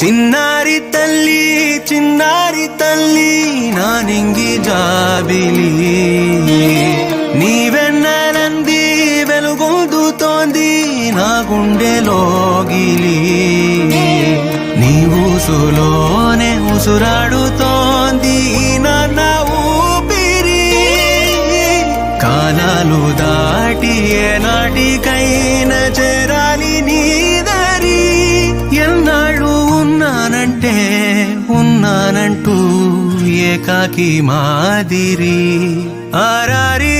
చిన్నారి తల్లి నా నింగి జాబిలి నీ వెన్నెలంది వెలుగొందుతోంది నా గుండెలోగిలి నీ ఊసులోనే ఉసురాడుతోంది నాన్న ఊపిరి కాలాలు దాటి ఏనాటికైనా చేరాలి నీ దారి ఎన్నాళ్ళు ఉన్నానంటూ ఏకాకి మాదిరి ఆరారి